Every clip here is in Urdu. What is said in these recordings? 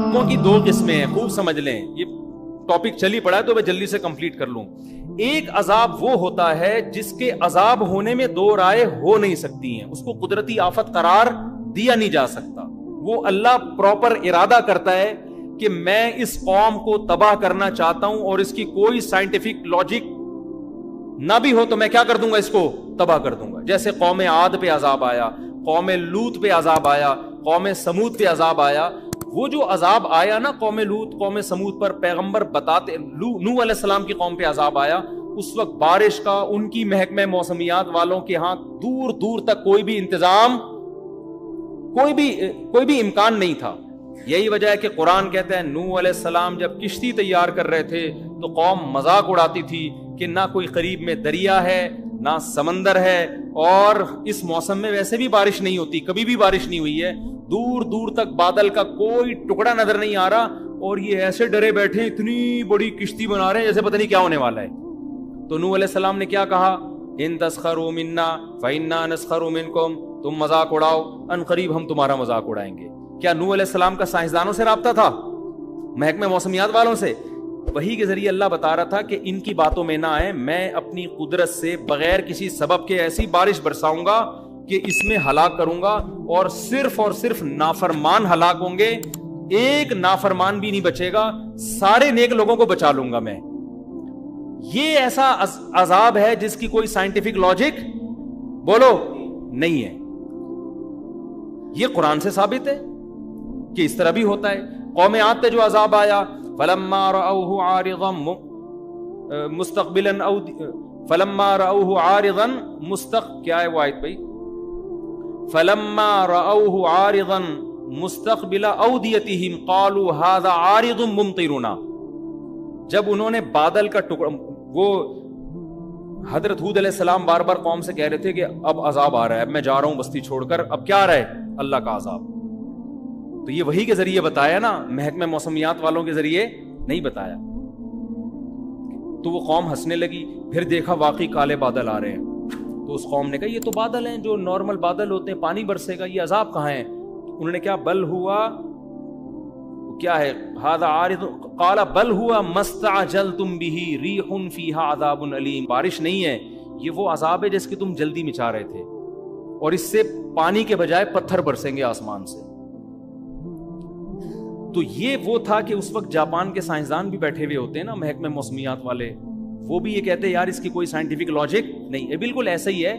عذابوں کی دو قسمیں ہیں, خوب سمجھ لیں, یہ ٹاپک چلی پڑا ہے تو میں جلدی سے کمپلیٹ کر لوں. ایک عذاب وہ ہوتا ہے جس کے عذاب ہونے میں دو رائے ہو نہیں سکتی ہیں, اس کو قدرتی آفت قرار دیا نہیں جا سکتا. وہ اللہ پراپر ارادہ کرتا ہے کہ میں اس قوم کو تباہ کرنا چاہتا ہوں اور اس کی کوئی سائنٹیفک لاجک نہ بھی ہو تو میں کیا کر دوں گا, اس کو تباہ کر دوں گا. جیسے قوم عاد پہ عذاب آیا, قوم لوط پہ عذاب آیا, قوم سمود پہ عذاب آیا. وہ جو عذاب آیا نا قوم لوط قوم سمود پر, پیغمبر بتاتے, نوح علیہ السلام کی قوم پہ عذاب آیا, اس وقت بارش کا ان کی محکمہ موسمیات والوں کے ہاں دور دور تک کوئی بھی انتظام, کوئی بھی امکان نہیں تھا. یہی وجہ ہے کہ قرآن کہتا ہے نوح علیہ السلام جب کشتی تیار کر رہے تھے تو قوم مذاق اڑاتی تھی کہ نہ کوئی قریب میں دریا ہے نہ سمندر ہے, اور اس موسم میں ویسے بھی بارش نہیں ہوتی, کبھی بھی بارش نہیں ہوئی ہے, دور دور تک بادل کا کوئی ٹکڑا نظر نہیں آ رہا, اور یہ ایسے ڈرے بیٹھے اتنی بڑی کشتی بنا رہے ہیں جیسے پتہ نہیں کیا ہونے والا ہے. تو نوح علیہ السلام نے کیا کہا, ان تسخروا منا فإنا نسخر منکم, تم مذاق اڑاؤ ان قریب ہم تمہارا مذاق اڑائیں گے. کیا نوح علیہ السلام کا سائنسدانوں سے رابطہ تھا, محکمہ موسمیات والوں سے؟ وحی کے ذریعے اللہ بتا رہا تھا کہ ان کی باتوں میں نہ آئے, میں اپنی قدرت سے بغیر کسی سبب کے ایسی بارش برساؤں گا کہ اس میں ہلاک کروں گا, اور صرف نافرمان ہلاک ہوں گے, ایک نافرمان بھی نہیں بچے گا, سارے نیک لوگوں کو بچا لوں گا میں. یہ ایسا عذاب ہے جس کی کوئی سائنٹیفک لاجک بولو نہیں ہے. یہ قرآن سے ثابت ہے کہ اس طرح بھی ہوتا ہے. قوم عاد پہ جو عذاب آیا, فلما رأوه عارضا مستقبلا فلما رأوه عارضا کیا ہے وہ آیت بھائی, فلما رأوه عارضا مستقبل اودیتهم قالوا هذا عارض ممطرنا. جب انہوں نے بادل کا ٹکڑا, وہ حضرت ہود علیہ السلام بار بار قوم سے کہہ رہے تھے کہ اب عذاب آ رہا ہے, اب میں جا رہا ہوں بستی چھوڑ کر, اب کیا آ رہا ہے, اللہ کا عذاب. تو یہ وحی کے ذریعے بتایا نا, محکمہ موسمیات والوں کے ذریعے نہیں بتایا. تو وہ قوم ہنسنے لگی, پھر دیکھا واقعی کالے بادل آ رہے ہیں, تو اس قوم نے کہا یہ تو بادل ہیں جو نارمل بادل ہوتے ہیں, پانی برسے گا, یہ عذاب کہاں ہے؟ انہوں نے کیا, بل ہوا کیا ہے, ھذا عارض قال بل ہوا مستعجلتم به ریح فیھا عذاب علیم. بارش نہیں ہے, یہ وہ عذاب ہے جس کی تم جلدی مچا رہے تھے, اور اس سے پانی کے بجائے پتھر برسیں گے آسمان سے. تو یہ وہ تھا کہ اس وقت جاپان کے سائنسدان بھی بیٹھے ہوئے ہوتے ہیں نا, محکمہ موسمیات والے, وہ بھی یہ کہتے ہیں یار اس کی کوئی سائنٹیفک لاجک نہیں ہے. بالکل ایسا ہی ہے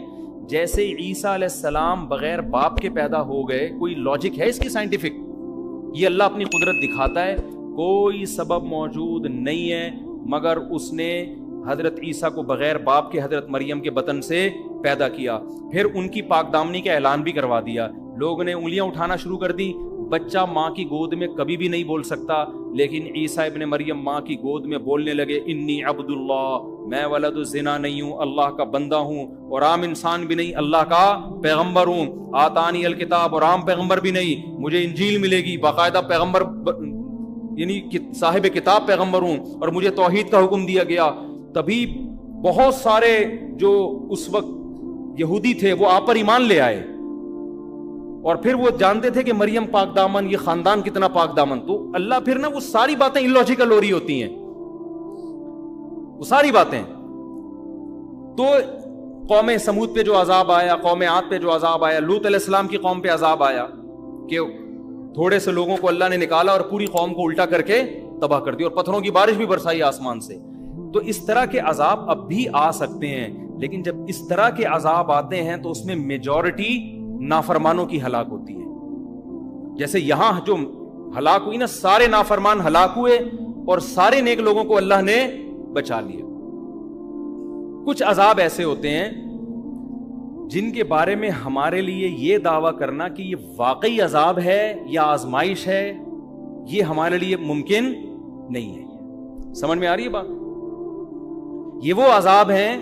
جیسے عیسیٰ علیہ السلام بغیر باپ کے پیدا ہو گئے, کوئی لاجک ہے اس کی سائنٹیفک؟ یہ اللہ اپنی قدرت دکھاتا ہے, کوئی سبب موجود نہیں ہے مگر اس نے حضرت عیسیٰ کو بغیر باپ کے حضرت مریم کے بطن سے پیدا کیا. پھر ان کی پاک دامنی کا اعلان بھی کروا دیا, لوگ نے انگلیاں اٹھانا شروع کر دی. بچہ ماں کی گود میں کبھی بھی نہیں بول سکتا, لیکن عیسیٰ ابن مریم ماں کی گود میں بولنے لگے, انی عبد اللہ, میں ولد الزنا نہیں ہوں, اللہ کا بندہ ہوں, اور عام انسان بھی نہیں, اللہ کا پیغمبر ہوں. آتانی الکتاب, اور عام پیغمبر بھی نہیں, مجھے انجیل ملے گی, باقاعدہ پیغمبر یعنی صاحب کتاب پیغمبر ہوں, اور مجھے توحید کا حکم دیا گیا. تبھی بہت سارے جو اس وقت یہودی تھے وہ آپ پر ایمان لے آئے, اور پھر وہ جانتے تھے کہ مریم پاک دامن, یہ خاندان کتنا پاک دامن. تو اللہ پھر نا وہ ساری باتیں illogical ہو رہی ہوتی ہیں, وہ ساری باتیں. تو قوم سمود پہ جو عذاب آیا, قوم عاد پہ جو عذاب آیا, لوط علیہ السلام کی قوم پہ عذاب آیا کہ تھوڑے سے لوگوں کو اللہ نے نکالا اور پوری قوم کو الٹا کر کے تباہ کر دی, اور پتھروں کی بارش بھی برسائی آسمان سے. تو اس طرح کے عذاب اب بھی آ سکتے ہیں, لیکن جب اس طرح کے عذاب آتے ہیں تو اس میں میجورٹی نافرمانوں کی ہلاک ہوتی ہے. جیسے یہاں جو ہلاک ہوئی نا, سارے نافرمان ہلاک ہوئے اور سارے نیک لوگوں کو اللہ نے بچا لیا. کچھ عذاب ایسے ہوتے ہیں جن کے بارے میں ہمارے لیے یہ دعویٰ کرنا کہ یہ واقعی عذاب ہے یا آزمائش ہے, یہ ہمارے لیے ممکن نہیں ہے. سمجھ میں آ رہی ہے بات؟ یہ وہ عذاب ہیں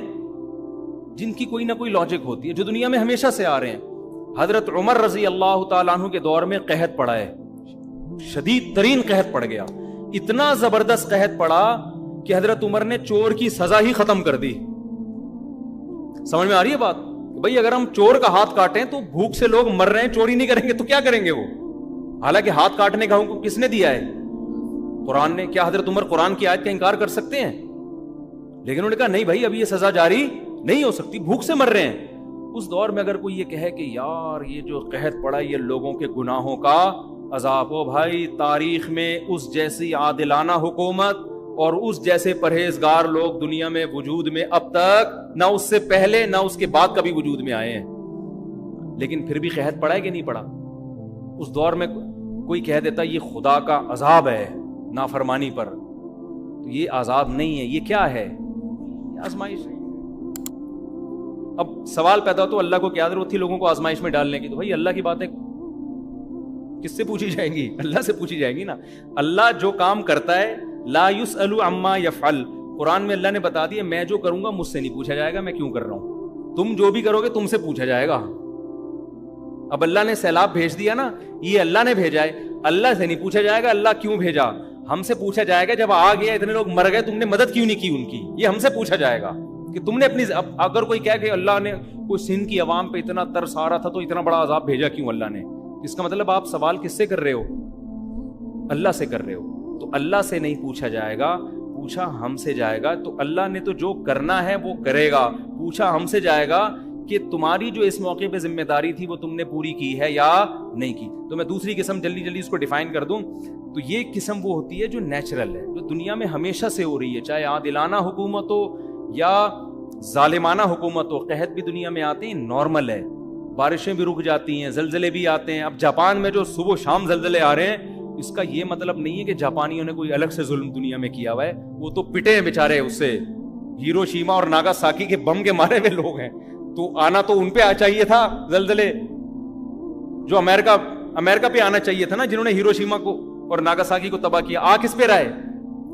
جن کی کوئی نہ کوئی لاجک ہوتی ہے, جو دنیا میں ہمیشہ سے آ رہے ہیں. حضرت عمر رضی اللہ تعالیٰ عنہ کے دور میں قحط پڑا ہے, شدید ترین قحط پڑ گیا, اتنا زبردست قحط پڑا کہ حضرت عمر نے چور کی سزا ہی ختم کر دی. سمجھ میں آ رہی ہے بات؟ بھئی اگر ہم چور کا ہاتھ کاٹیں تو بھوک سے لوگ مر رہے ہیں, چوری نہیں کریں گے تو کیا کریں گے وہ؟ حالانکہ ہاتھ کاٹنے کا حکم کس نے دیا ہے؟ قرآن نے. کیا حضرت عمر قرآن کی آیت کا انکار کر سکتے ہیں؟ لیکن انہوں نے کہا نہیں بھائی اب یہ سزا جاری نہیں ہو سکتی, بھوک سے مر رہے ہیں. اس دور میں اگر کوئی یہ کہے کہ یار یہ جو قحط پڑا یہ لوگوں کے گناہوں کا عذاب ہو, بھائی تاریخ میں اس جیسی عادلانہ حکومت اور اس جیسے پرہیزگار لوگ دنیا میں وجود میں اب تک نہ اس سے پہلے نہ اس کے بعد کبھی وجود میں آئے ہیں. لیکن پھر بھی قحط پڑا ہے کہ نہیں پڑا؟ اس دور میں کوئی کہہ دیتا یہ خدا کا عذاب ہے نافرمانی پر, تو یہ عذاب نہیں ہے, یہ کیا ہے؟ یہ آزمائش ہے. اب سوال پیدا ہو تو اللہ کو کیا ضرورت تھی لوگوں کو آزمائش میں ڈالنے کی؟ تو بھائی اللہ کی باتیں کس سے پوچھی جائیں گی؟ اللہ سے پوچھی جائیں گی نا. اللہ جو کام کرتا ہے لا یسأل عما یفعل, قرآن میں اللہ نے بتا دیا میں جو کروں گا مجھ سے نہیں پوچھا جائے گا میں کیوں کر رہا ہوں, تم جو بھی کرو گے تم سے پوچھا جائے گا. اب اللہ نے سیلاب بھیج دیا نا, یہ اللہ نے بھیجا ہے, اللہ سے نہیں پوچھا جائے گا اللہ کیوں بھیجا. ہم سے پوچھا جائے گا جب آ گیا اتنے لوگ مر گئے تم نے مدد کیوں نہیں کی ان کی, یہ ہم سے پوچھا جائے گا کہ تم نے اپنی. اگر کوئی کہے کہ اللہ نے کوئی سندھ کی عوام پہ اتنا ترس آ رہا تھا تو اتنا بڑا عذاب بھیجا کیوں اللہ نے, اس کا مطلب آپ سوال کس سے کر رہے ہو؟ اللہ سے کر رہے ہو. تو اللہ سے نہیں پوچھا جائے گا, پوچھا ہم سے جائے گا. تو اللہ نے تو جو کرنا ہے وہ کرے گا, پوچھا ہم سے جائے گا کہ تمہاری جو اس موقع پہ ذمہ داری تھی وہ تم نے پوری کی ہے یا نہیں کی. تو میں دوسری قسم جلدی اس کو ڈیفائن کر دوں تو یہ قسم وہ ہوتی ہے جو نیچرل ہے, جو دنیا میں ہمیشہ سے ہو رہی ہے, چاہے عادلانہ حکومت ہو یا ظالمانہ حکومت ہو. قحط بھی دنیا میں آتے ہیں, نارمل ہے, بارشیں بھی رک جاتی ہیں, زلزلے بھی آتے ہیں. اب جاپان میں جو صبح و شام زلزلے آ رہے ہیں اس کا یہ مطلب نہیں ہے کہ جاپانیوں نے کوئی الگ سے ظلم دنیا میں کیا ہوا ہے, وہ تو پٹے ہیں بیچارے اس سے. ہیروشیما اور ناگاساکی کے بم کے مارے ہوئے لوگ ہیں, تو آنا تو ان پہ چاہیے تھا زلزلے, جو امریکہ پہ آنا چاہیے تھا نا, جنہوں نے ہیروشیما کو اور ناگاساکی کو تباہ کیا. آ کس پہ رہے؟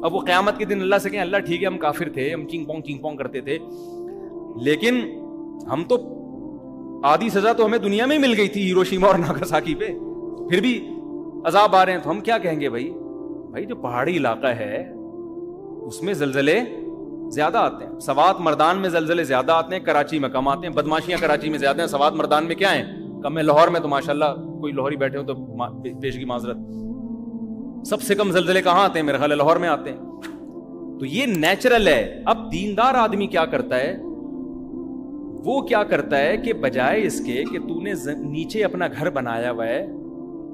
اب وہ قیامت کے دن اللہ سے کہیں اللہ ٹھیک ہے ہم کافر تھے, ہم چنگ پونگ کرتے تھے, لیکن ہم تو آدھی سزا تو ہمیں دنیا میں ہی مل گئی تھی ہیروشیما اور ناگاساکی پہ, پھر بھی عذاب آ رہے ہیں. تو ہم کیا کہیں گے بھائی جو پہاڑی علاقہ ہے اس میں زلزلے زیادہ آتے ہیں, سوات مردان میں زلزلے زیادہ آتے ہیں, کراچی میں کم آتے ہیں. بدماشیاں کراچی میں زیادہ ہیں, سوات مردان میں کیا ہیں کم ہے. لاہور میں تو ماشاءاللہ کوئی لاہوری بیٹھے ہو تو پیش کی معذرت, سب سے کم زلزلے کہاں آتے ہیں؟ میرے خیال ہے لاہور میں آتے ہیں. تو یہ نیچرل ہے. اب دیندار آدمی کیا کرتا ہے, وہ کیا کرتا ہے کہ بجائے اس کے کہ تو نے نیچے اپنا گھر بنایا ہوا ہے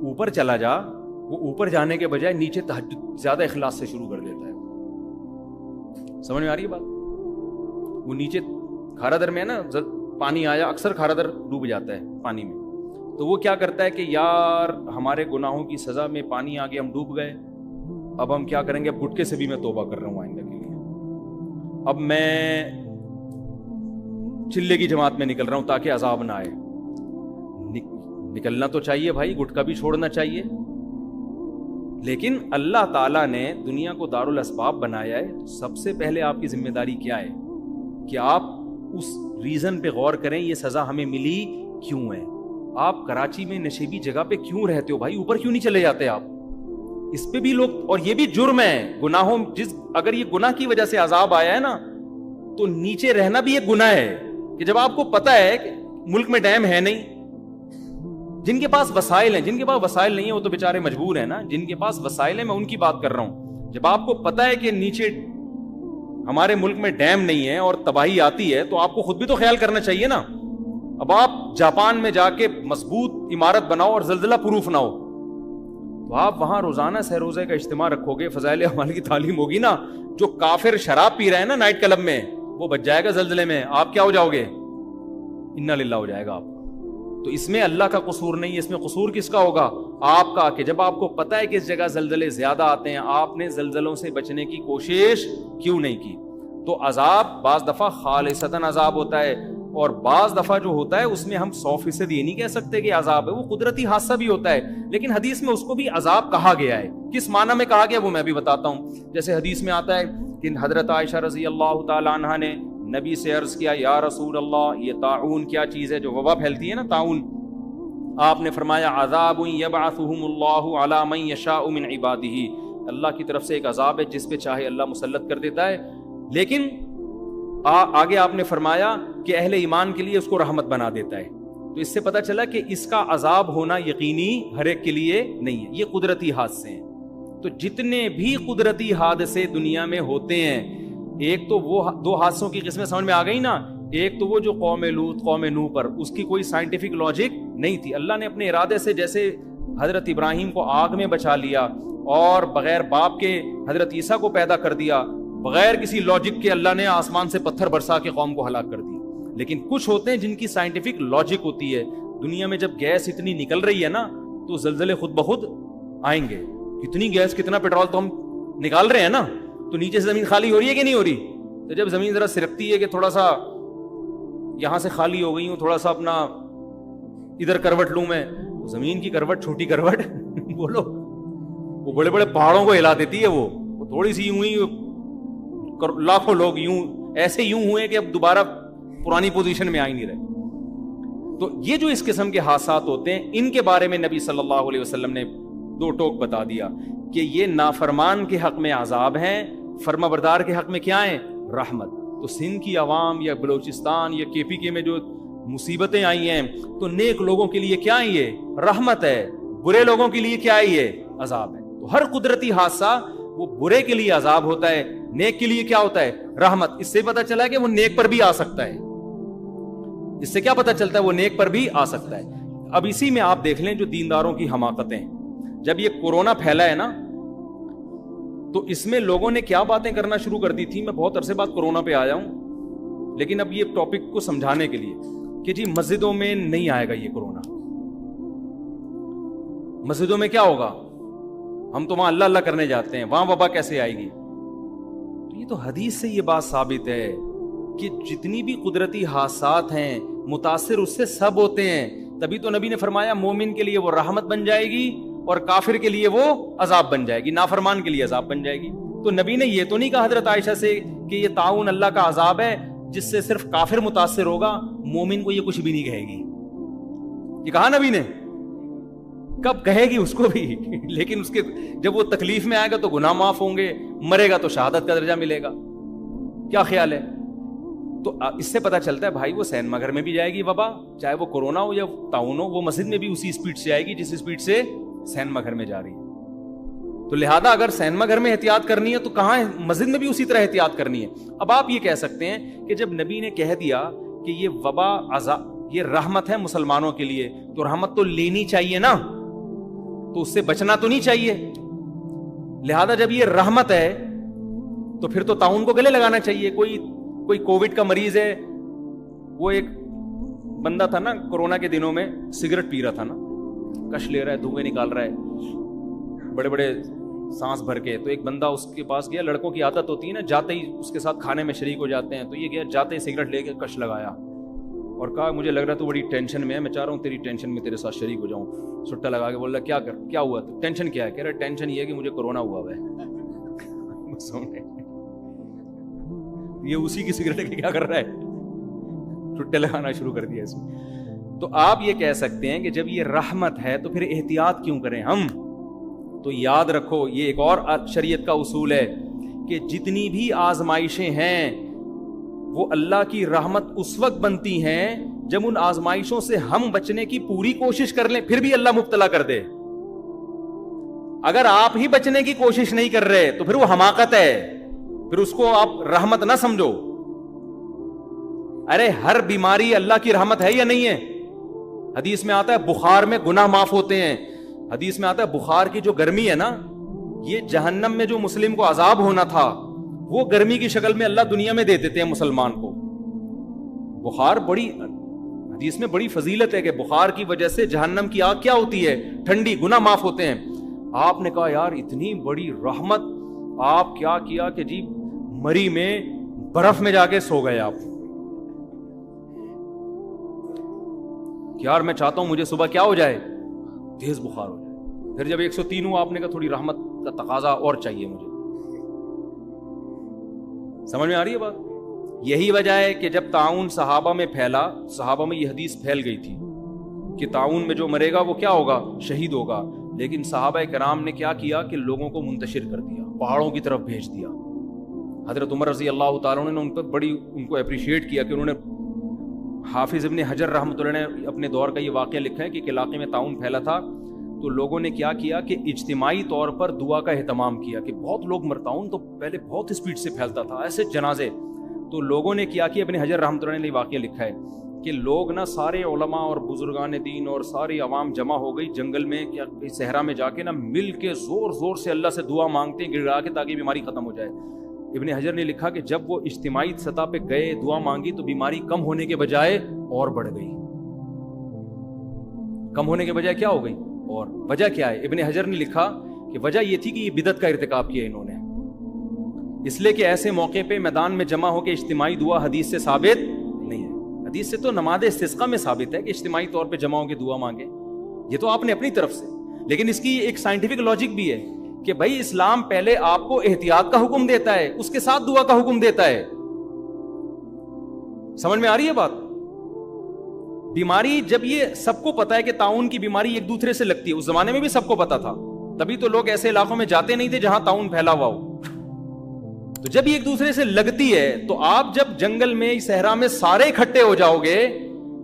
اوپر چلا جا, وہ اوپر جانے کے بجائے نیچے تہجد زیادہ اخلاص سے شروع کر دیتا ہے. سمجھ میں آ رہی ہے بات؟ وہ نیچے کھارا در میں ہے نا, پانی آیا, اکثر کھارا در ڈوب جاتا ہے پانی میں, تو وہ کیا کرتا ہے کہ یار ہمارے گناہوں کی سزا میں پانی آ گیا, ہم ڈوب گئے, اب ہم کیا کریں گے, اب گٹکے سے بھی میں توبہ کر رہا ہوں آئندہ کے لیے, اب میں چلے کی جماعت میں نکل رہا ہوں تاکہ عذاب نہ آئے. نکلنا تو چاہیے بھائی, گٹکا بھی چھوڑنا چاہیے, لیکن اللہ تعالیٰ نے دنیا کو دارالاسباب بنایا ہے. سب سے پہلے آپ کی ذمہ داری کیا ہے کہ آپ اس ریزن پہ غور کریں, یہ سزا ہمیں ملی کیوں ہے. آپ کراچی میں نشیبی جگہ پہ کیوں رہتے ہو بھائی, اوپر کیوں نہیں چلے جاتے آپ؟ اس پہ بھی لوگ, اور یہ بھی جرم ہے گناہوں, اگر یہ گناہ کی وجہ سے عذاب آیا ہے نا تو نیچے رہنا بھی ایک گناہ ہے. کہ جب آپ کو پتا ہے کہ ملک میں ڈیم ہے نہیں, جن کے پاس وسائل ہیں, جن کے پاس وسائل نہیں ہیں وہ تو بیچارے مجبور ہیں نا, جن کے پاس وسائل ہیں میں ان کی بات کر رہا ہوں. جب آپ کو پتا ہے کہ نیچے ہمارے ملک میں ڈیم نہیں ہے اور تباہی آتی ہے تو آپ کو خود بھی تو خیال کرنا چاہیے نا. اب آپ جاپان میں جا کے مضبوط عمارت بناؤ اور زلزلہ پروف نہ ہو, تو آپ وہاں روزانہ سہ روزے کا اجتماع رکھو گے, فضائل اعمال کی تعلیم ہوگی نا. جو کافر شراب پی رہے ہیں نا نائٹ کلب میں, وہ بچ جائے گا زلزلے میں, آپ کیا ہو جاؤ گے, انا للہ ہو جائے گا آپ. تو اس میں اللہ کا قصور نہیں ہے, اس میں قصور کس کا ہوگا, آپ کا, کہ جب آپ کو پتا ہے کہ اس جگہ زلزلے زیادہ آتے ہیں آپ نے زلزلوں سے بچنے کی کوشش کیوں نہیں کی. تو عذاب بعض دفعہ خالصتاً عذاب ہوتا ہے, اور بعض دفعہ جو ہوتا ہے اس میں ہم 100% یہ نہیں کہہ سکتے کہ عذاب ہے, وہ قدرتی حادثہ بھی ہوتا ہے, لیکن حدیث میں اس کو بھی عذاب کہا گیا ہے. کس معنی میں کہا گیا وہ میں بھی بتاتا ہوں. جیسے حدیث میں آتا ہے کہ حضرت عائشہ رضی اللہ تعالی عنہا نے نبی سے عرض کیا, یا رسول اللہ یہ طاعون کیا چیز ہے, جو وبا پھیلتی ہے نا طاعون, آپ نے فرمایا عذاب یبعثہم اللہ علی من یشاء من عبادہ, اللہ کی طرف سے ایک عذاب ہے جس پہ چاہے اللہ مسلط کر دیتا ہے. لیکن آگے آپ نے فرمایا کہ اہل ایمان کے لیے اس کو رحمت بنا دیتا ہے. تو اس سے پتہ چلا کہ اس کا عذاب ہونا یقینی ہر ایک کے لیے نہیں ہے، یہ قدرتی حادثے ہیں. تو جتنے بھی قدرتی حادثے دنیا میں ہوتے ہیں، ایک تو وہ دو حادثوں کی قسمیں سمجھ میں آ گئی نا. ایک تو وہ جو قوم لوط قوم نوح پر، اس کی کوئی سائنٹیفک لاجک نہیں تھی. اللہ نے اپنے ارادے سے جیسے حضرت ابراہیم کو آگ میں بچا لیا اور بغیر باپ کے حضرت عیسیٰ کو پیدا کر دیا، بغیر کسی لاجک کے اللہ نے آسمان سے پتھر برسا کے قوم کو ہلاک کر دیا. لیکن کچھ ہوتے ہیں جن کی سائنٹیفک لاجک ہوتی ہے. دنیا میں جب گیس اتنی نکل رہی ہے نا تو زلزلے خود بخود آئیں گے. کتنی گیس کتنا پیٹرول تو ہم نکال رہے ہیں نا، تو نیچے سے زمین خالی ہو رہی ہے کہ نہیں ہو رہی؟ تو جب زمین ذرا سرکتی ہے کہ تھوڑا سا یہاں سے خالی ہو گئی ہوں، تھوڑا سا اپنا ادھر کروٹ لوں میں، تو زمین کی کروٹ چھوٹی کروٹ بولو وہ بڑے بڑے پہاڑوں کو ہلا دیتی ہے. وہ تھوڑی سی یوں ہی لاکھوں لوگ یوں ایسے یوں ہوئے کہ اب دوبارہ پرانی پوزیشن میں آ ہی نہیں رہے. تو یہ جو اس قسم کے حادثات ہوتے ہیں، ان کے بارے میں نبی صلی اللہ علیہ وسلم نے دو ٹوک بتا دیا کہ یہ نافرمان کے حق میں عذاب ہیں، فرما بردار کے حق میں کیا ہیں؟ رحمت. تو سندھ کی عوام یا بلوچستان یا کے پی کے میں جو مصیبتیں آئی ہیں، تو نیک لوگوں کے لیے کیا ہے؟ یہ رحمت ہے. برے لوگوں کے لیے کیا ہے؟ یہ عذاب ہے. تو ہر قدرتی حادثہ وہ برے کے لیے عذاب ہوتا ہے، نیک کے لیے کیا ہوتا ہے؟ رحمت. اس سے پتہ چلا ہے کہ وہ نیک پر بھی آ سکتا ہے. اس سے کیا پتہ چلتا ہے؟ وہ نیک پر بھی آ سکتا ہے. اب اسی میں آپ دیکھ لیں جو دینداروں کی حماقتیں. جب یہ کورونا پھیلا ہے نا تو اس میں لوگوں نے کیا باتیں کرنا شروع کر دی تھی. میں بہت عرصے بعد کورونا پہ آیا ہوں، لیکن اب یہ ٹاپک کو سمجھانے کے لیے کہ جی مسجدوں میں نہیں آئے گا یہ کورونا. مسجدوں میں کیا ہوگا؟ ہم تو وہاں اللہ اللہ کرنے جاتے ہیں، وہاں وبا کیسے آئے گی؟ تو یہ تو حدیث سے یہ بات ثابت ہے کہ جتنی بھی قدرتی حادثات ہیں متاثر اس سے سب ہوتے ہیں. تبھی تو نبی نے فرمایا مومن کے لیے وہ رحمت بن جائے گی اور کافر کے لیے وہ عذاب بن جائے گی، نافرمان کے لیے عذاب بن جائے گی. تو نبی نے یہ تو نہیں کہا حضرت عائشہ سے کہ یہ طاعون اللہ کا عذاب ہے جس سے صرف کافر متاثر ہوگا، مومن کو یہ کچھ بھی نہیں کہے گی. یہ کہا نبی نے؟ کب کہے گی اس کو بھی لیکن اس کے جب وہ تکلیف میں آئے گا تو گناہ معاف ہوں گے، مرے گا تو شہادت کا درجہ ملے گا. کیا خیال ہے؟ تو اس سے پتہ چلتا ہے بھائی وہ سینما گھر میں بھی جائے گی وبا، چاہے وہ کورونا ہو یا طاعون ہو، وہ مسجد میں بھی اسی اسپیڈ سے آئے گی جس اسپیڈ سے سینما گھر میں جا رہی ہے. تو لہذا اگر سینما گھر میں احتیاط کرنی ہے تو کہاں ہے؟ مسجد میں بھی اسی طرح احتیاط کرنی ہے. اب آپ یہ کہہ سکتے ہیں کہ جب نبی نے کہہ دیا کہ یہ وبا یہ رحمت ہے مسلمانوں کے لیے، تو رحمت تو لینی چاہیے نا، تو اس سے بچنا تو نہیں چاہیے. لہذا جب یہ رحمت ہے تو پھر تو طاعون کو گلے لگانا چاہیے. کوئی کووڈ کا مریض ہے، وہ ایک بندہ تھا نا کورونا کے دنوں میں سگریٹ پی رہا تھا نا، کش لے رہا ہے، دھوئیں نکال رہا ہے بڑے بڑے سانس بھر کے. تو ایک بندہ اس کے پاس گیا، لڑکوں کی عادت ہوتی ہے نا جاتے ہی اس کے ساتھ کھانے میں شریک ہو جاتے ہیں، تو یہ گیا جاتے ہی سگریٹ لے کے کش لگایا اور کہا مجھے لگ رہا تو بڑی ٹینشن میں ہے، میں چاہ رہا ہوں تیری ٹینشن میں تیرے ساتھ شریک ہو جاؤں. سٹا لگا کے بول رہا کیا ہوا؟ تو ٹینشن کیا ہے؟ کہہ رہا ٹینشن یہ ہے کہ مجھے کورونا ہوا ہے. یہ اسی کی سگریٹ کے کیا کر رہا ہے؟ ٹھٹے لگانا شروع کر دیا اس میں. تو آپ یہ کہہ سکتے ہیں کہ جب یہ رحمت ہے تو پھر احتیاط کیوں کریں ہم؟ تو یاد رکھو یہ ایک اور شریعت کا اصول ہے کہ جتنی بھی آزمائشیں ہیں وہ اللہ کی رحمت اس وقت بنتی ہیں جب ان آزمائشوں سے ہم بچنے کی پوری کوشش کر لیں، پھر بھی اللہ مبتلا کر دے. اگر آپ ہی بچنے کی کوشش نہیں کر رہے تو پھر وہ حماقت ہے، پھر اس کو آپ رحمت نہ سمجھو. ارے ہر بیماری اللہ کی رحمت ہے یا نہیں ہے؟ حدیث میں آتا ہے بخار میں گناہ معاف ہوتے ہیں. حدیث میں آتا ہے بخار کی جو گرمی ہے نا، یہ جہنم میں جو مسلم کو عذاب ہونا تھا وہ گرمی کی شکل میں اللہ دنیا میں دے دیتے ہیں مسلمان کو. بخار بڑی حدیث میں بڑی فضیلت ہے کہ بخار کی وجہ سے جہنم کی آگ کیا ہوتی ہے؟ ٹھنڈی، گناہ معاف ہوتے ہیں. آپ نے کہا یار اتنی بڑی رحمت، آپ کیا کیا کہ جی مری میں برف میں جا کے سو گئے آپ. یار میں چاہتا ہوں مجھے صبح کیا ہو جائے؟ تیز بخار ہو جائے. پھر جب 103 ہوں آپ نے کہا تھوڑی رحمت کا تقاضا اور چاہیے مجھے. سمجھ میں آ رہی ہے بات؟ یہی وجہ ہے کہ جب طاعون صحابہ میں پھیلا، صحابہ میں یہ حدیث پھیل گئی تھی کہ طاعون میں جو مرے گا وہ کیا ہوگا؟ شہید ہوگا. لیکن صحابہ کرام نے کیا کیا کہ لوگوں کو منتشر کر دیا، پہاڑوں کی طرف بھیج دیا. حضرت عمر رضی اللہ تعالیٰ نے ان پر بڑی ان کو اپریشیٹ کیا کہ انہوں نے حافظ ابن حجر رحمۃ اللہ نے اپنے دور کا یہ واقعہ لکھا ہے کہ ایک علاقے میں طاعون پھیلا تھا، تو لوگوں نے کیا کیا کہ اجتماعی طور پر دعا کا اہتمام کیا کہ بہت لوگ طاعون تو پہلے بہت اسپیڈ سے پھیلتا تھا، ایسے جنازے. تو لوگوں نے کیا کہ ابن حجر رحمۃ اللہ نے یہ واقعہ لکھا ہے کہ لوگ نا سارے علماء اور بزرگان دین اور ساری عوام جمع ہو گئی جنگل میں، کیا صحرا میں جا کے نا مل کے زور زور سے اللہ سے دعا مانگتے ہیں گڑگڑا کے تاکہ بیماری ختم ہو جائے. ابن حجر نے لکھا کہ جب وہ اجتماعی سطح پہ گئے دعا مانگی تو بیماری کم ہونے کے بجائے اور بڑھ گئی. کم ہونے کے بجائے کیا ہو گئی؟ اور وجہ کیا ہے؟ ابن حجر نے لکھا کہ وجہ یہ تھی کہ یہ بدعت کا ارتکاب کیا انہوں نے، اس لیے کہ ایسے موقع پہ میدان میں جمع ہو کے اجتماعی دعا حدیث سے ثابت نہیں ہے. حدیث سے تو نماز استسقاء میں ثابت ہے کہ اجتماعی طور پہ جمع ہو کے دعا مانگے، یہ تو آپ نے اپنی طرف سے، لیکن اس کی ایک سائنٹیفک لاجک بھی ہے کہ بھائی اسلام پہلے آپ کو احتیاط کا حکم دیتا ہے، اس کے ساتھ دعا کا حکم دیتا ہے. سمجھ میں آ رہی ہے بات؟ بیماری جب یہ سب کو پتا ہے کہ طاعون کی بیماری ایک دوسرے سے لگتی ہے، اس زمانے میں بھی سب کو پتا تھا، تبھی تو لوگ ایسے علاقوں میں جاتے نہیں تھے جہاں طاعون پھیلا ہوا ہو. تو جب یہ ایک دوسرے سے لگتی ہے تو آپ جب جنگل میں صحرا میں سارے اکٹھے ہو جاؤ گے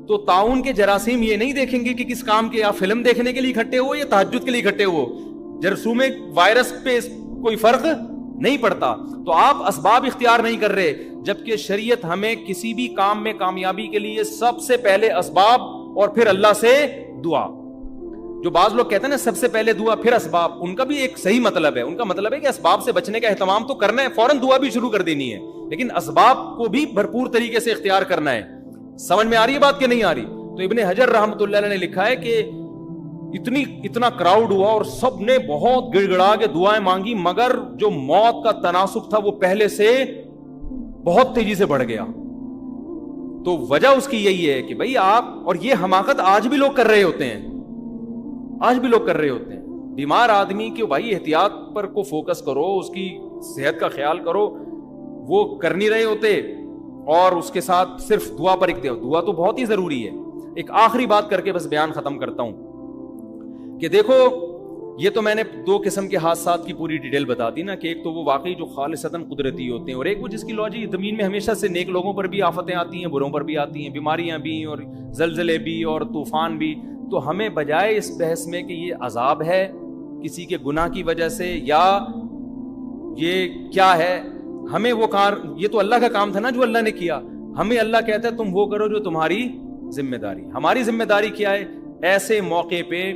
تو طاعون کے جراثیم یہ نہیں دیکھیں گے کہ کس کام کے، آپ فلم دیکھنے کے لیے اکٹھے ہو یا تہجد کے لیے اکٹھے ہو، جراثیم وائرس پہ کوئی فرق نہیں پڑتا. تو آپ اسباب اختیار نہیں کر رہے، جبکہ شریعت ہمیں کسی بھی کام میں کامیابی کے لیے سب سے پہلے اسباب اور پھر اللہ سے دعا. جو بعض لوگ کہتے ہیں نا سب سے پہلے دعا پھر اسباب، ان کا بھی ایک صحیح مطلب ہے. ان کا مطلب ہے کہ اسباب سے بچنے کا اہتمام تو کرنا ہے، فوراً دعا بھی شروع کر دینی ہے، لیکن اسباب کو بھی بھرپور طریقے سے اختیار کرنا ہے. سمجھ میں آ رہی ہے بات کہ نہیں آ رہی؟ تو ابن حجر رحمۃ اللہ علیہ نے لکھا ہے کہ اتنا کراؤڈ ہوا اور سب نے بہت گڑ گڑا کے دعائیں مانگی، مگر جو موت کا تناسب تھا وہ پہلے سے بہت تیزی سے بڑھ گیا. تو وجہ اس کی یہی ہے کہ بھائی آپ، اور یہ حماقت آج بھی لوگ کر رہے ہوتے ہیں، آج بھی لوگ کر رہے ہوتے ہیں. بیمار آدمی کے بھائی احتیاط پر کو فوکس کرو، اس کی صحت کا خیال کرو، وہ کر نہیں رہے ہوتے اور اس کے ساتھ صرف دعا پر اکتے ہو. دعا تو بہت ہی ضروری ہے. ایک آخری بات کر کے بس بیان ختم کرتا ہوں کہ دیکھو یہ تو میں نے دو قسم کے حادثات کی پوری ڈیٹیل بتا دی نا، کہ ایک تو وہ واقعی جو خالصتاً قدرتی ہوتے ہیں، اور ایک وہ جس کی لاجک زمین میں ہمیشہ سے نیک لوگوں پر بھی آفتیں آتی ہیں، بروں پر بھی آتی ہیں، بیماریاں بھی اور زلزلے بھی اور طوفان بھی. تو ہمیں بجائے اس بحث میں کہ یہ عذاب ہے کسی کے گناہ کی وجہ سے یا یہ کیا ہے، ہمیں وہ یہ تو اللہ کا کام تھا نا جو اللہ نے کیا، ہمیں اللہ کہتا ہے تم وہ کرو جو تمہاری ذمہ داری. ہماری ذمہ داری کیا ہے؟ ایسے موقع پہ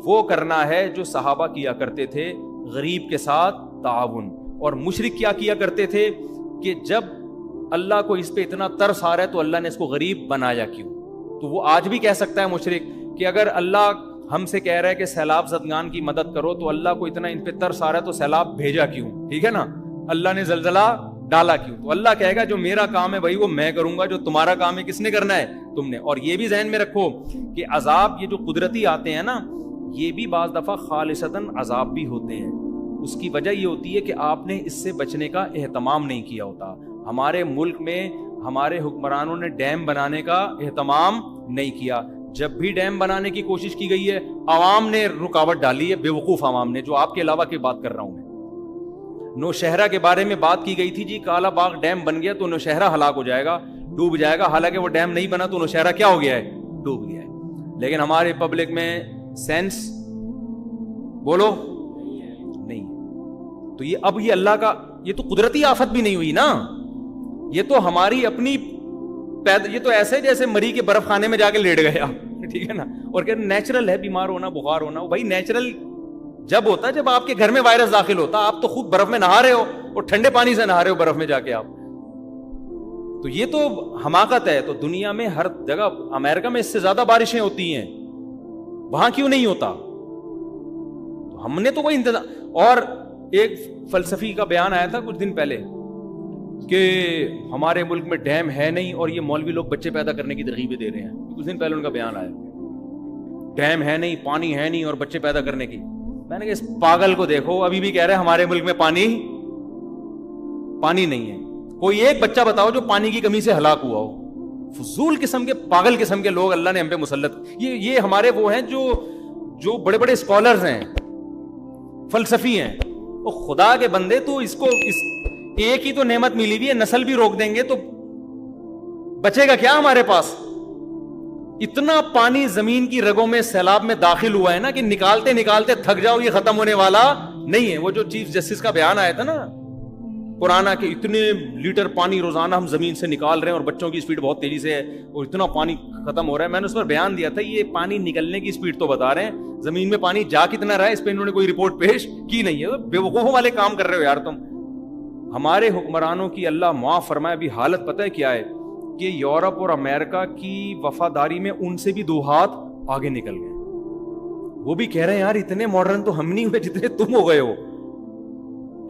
وہ کرنا ہے جو صحابہ کیا کرتے تھے، غریب کے ساتھ تعاون. اور مشرک کیا کرتے تھے کہ جب اللہ کو اس پہ اتنا ترس آ رہا ہے تو اللہ نے اس کو غریب بنایا کیوں؟ تو وہ آج بھی کہہ سکتا ہے مشرک کہ اگر اللہ ہم سے کہہ رہا ہے کہ سیلاب زدگان کی مدد کرو تو اللہ کو اتنا ان پہ ترس آ رہا ہے تو سیلاب بھیجا کیوں؟ ٹھیک ہے نا، اللہ نے زلزلہ ڈالا کیوں؟ تو اللہ کہے گا جو میرا کام ہے بھائی وہ میں کروں گا، جو تمہارا کام ہے کس نے کرنا ہے؟ تم نے. اور یہ بھی ذہن میں رکھو کہ عذاب یہ جو قدرتی آتے ہیں نا، یہ بھی بعض دفعہ خالصتاً عذاب بھی ہوتے ہیں. اس کی وجہ یہ ہوتی ہے کہ آپ نے اس سے بچنے کا اہتمام نہیں کیا ہوتا. ہمارے ملک میں ہمارے حکمرانوں نے ڈیم بنانے کا اہتمام نہیں کیا. جب بھی ڈیم بنانے کی کوشش کی گئی ہے عوام نے رکاوٹ ڈالی ہے، بیوقوف عوام نے، جو آپ کے علاوہ کی بات کر رہا ہوں میں. نوشہرہ کے بارے میں بات کی گئی تھی، جی کالا باغ ڈیم بن گیا تو نوشہرہ ہلاک ہو جائے گا، ڈوب جائے گا. حالانکہ وہ ڈیم نہیں بنا تو نوشہرہ کیا ہو گیا ہے؟ ڈوب گیا ہے. لیکن ہمارے پبلک میں سینس بولو نہیں. تو یہ اب یہ اللہ کا، یہ تو قدرتی آفت بھی نہیں ہوئی نا، یہ تو ہماری اپنی یہ تو ایسے جیسے مری کے برف خانے میں جا کے لیٹ گئے آپ، ٹھیک ہے نا. اور کہ نیچرل ہے بیمار ہونا، بخار ہونا. بھائی نیچرل جب ہوتا ہے جب آپ کے گھر میں وائرس داخل ہوتا، آپ تو خود برف میں نہا رہے ہو اور ٹھنڈے پانی سے نہا رہے ہو برف میں جا کے آپ. تو یہ تو حماقت ہے. تو دنیا میں ہر جگہ، امریکہ میں اس سے زیادہ بارشیں ہوتی ہیں، وہاں کیوں نہیں ہوتا؟ تو ہم نے تو کوئی انتظام. اور ایک فلسفی کا بیان آیا تھا کچھ دن پہلے کہ ہمارے ملک میں ڈیم ہے نہیں اور یہ مولوی لوگ بچے پیدا کرنے کی ترغیبیں دے رہے ہیں. کچھ دن پہلے ان کا بیان آیا، ڈیم ہے نہیں، پانی ہے نہیں اور بچے پیدا کرنے کی. میں نے کہا اس پاگل کو دیکھو، ابھی بھی کہہ رہے ہیں ہمارے ملک میں پانی نہیں ہے. کوئی ایک بچہ بتاؤ جو پانی کی کمی سے ہلاک ہوا ہو. فضول قسم کے، پاگل قسم کے لوگ اللہ نے ہم پہ مسلط. یہ ہمارے وہ ہیں جو بڑے بڑے اسکالرز ہیں، فلسفی ہیں. وہ خدا کے بندے، تو اس کو ایک ہی تو نعمت ملی ہوئی ہے، نسل بھی روک دیں گے تو بچے گا کیا ہمارے پاس؟ اتنا پانی زمین کی رگوں میں سیلاب میں داخل ہوا ہے نا کہ نکالتے نکالتے تھک جاؤ، یہ ختم ہونے والا نہیں ہے. وہ جو چیف جسٹس کا بیان آیا تھا نا پرانا کہ اتنے لیٹر پانی روزانہ ہم زمین سے نکال رہے ہیں اور بچوں کی اسپیڈ بہت تیزی سے ہے اور اتنا پانی ختم ہو رہا ہے، میں نے اس پر بیان دیا تھا یہ پانی نکلنے کی اسپیڈ تو بتا رہے ہیں، زمین میں پانی جا کتنا رہا ہے اس پہ انہوں نے کوئی رپورٹ پیش کی نہیں ہے. بے وقوفوں والے کام کر رہے ہو یار تم. ہمارے حکمرانوں کی اللہ معاف فرمائے ابھی حالت پتہ ہے کیا ہے کہ یورپ اور امریکہ کی وفاداری میں ان سے بھی 2 ہاتھ آگے نکل گئے. وہ بھی کہہ رہے ہیں یار اتنے ماڈرن تو ہم نہیں ہوئے جتنے تم ہو گئے ہو،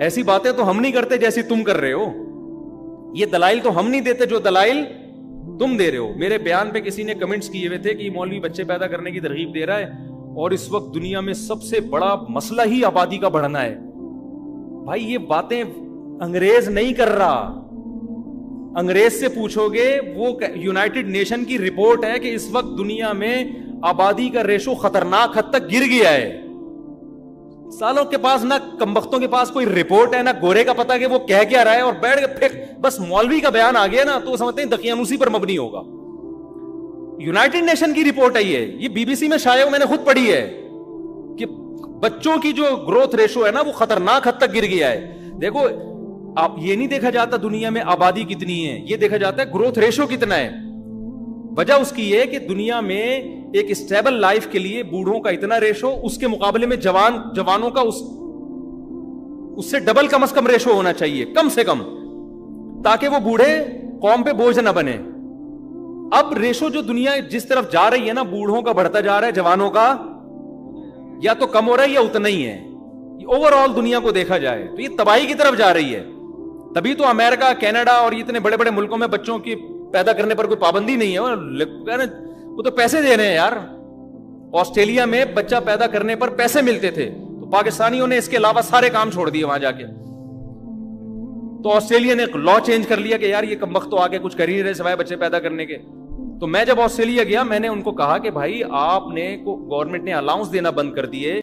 ایسی باتیں تو ہم نہیں کرتے جیسی تم کر رہے ہو، یہ دلائل تو ہم نہیں دیتے جو دلائل تم دے رہے ہو. میرے بیان پہ کسی نے کمنٹس کیے ہوئے تھے کہ یہ مولوی بچے پیدا کرنے کی ترغیب دے رہا ہے اور اس وقت دنیا میں سب سے بڑا مسئلہ ہی آبادی کا بڑھنا ہے. بھائی یہ باتیں انگریز نہیں کر رہا، انگریز سے پوچھو گے وہ یونائٹڈ نیشن کی رپورٹ ہے کہ اس وقت دنیا میں آبادی کا ریشو خطرناک حد تک گر گیا ہے. سالوں کے پاس نہ کمبختوں کے پاس کوئی رپورٹ ہے نہ گورے کا پتہ کہ وہ کہہ کیا رہا ہے اور بیٹھ کے پھر بس مولوی کا بیان آ گیا نا تو سمجھتے ہیں دقیانوسی پر مبنی ہوگا. یونائٹڈ نیشن کی رپورٹ ہے یہ بی بی سی میں شائع میں نے خود پڑھی ہے کہ بچوں کی جو گروتھ ریشو ہے نا وہ خطرناک حد تک گر گیا ہے. دیکھو آپ یہ نہیں دیکھا جاتا دنیا میں آبادی کتنی ہے، یہ دیکھا جاتا ہے گروتھ ریشو کتنا ہے. وجہ اس کی یہ کہ دنیا میں ایک اسٹیبل لائف کے لیے بوڑھوں کا اتنا ریشو، اس کے مقابلے میں جوانوں کا اس سے ڈبل کم از کم ریشو ہونا چاہیے کم سے کم، تاکہ وہ بوڑھے قوم پہ بوجھ نہ بنے. اب ریشو جو دنیا جس طرف جا رہی ہے نا بوڑھوں کا بڑھتا جا رہا ہے، جوانوں کا یا تو کم ہو رہا ہے یا اتنا ہی ہے. اوور آل دنیا کو دیکھا جائے تو یہ تباہی کی طرف جا رہی ہے. تبھی تو امریکہ، کینیڈا اور اتنے بڑے بڑے ملکوں میں بچوں کی پیدا کرنے پر کوئی پابندی نہیں ہے، وہ تو پیسے دے رہے ہیں یار. آسٹریلیا میں بچہ پیدا کرنے پر پیسے ملتے تھے تو پاکستانیوں نے اس کے علاوہ سارے کام چھوڑ دیے وہاں جا کے. تو آسٹریلیا نے لا چینج کر لیا کہ یار یہ کمبخت تو آگے کچھ کر ہی نہیں رہے سوائے بچے پیدا کرنے کے. تو میں جب آسٹریلیا گیا میں نے ان کو کہا کہ بھائی آپ نے گورنمنٹ نے الاؤنس دینا بند کر دیے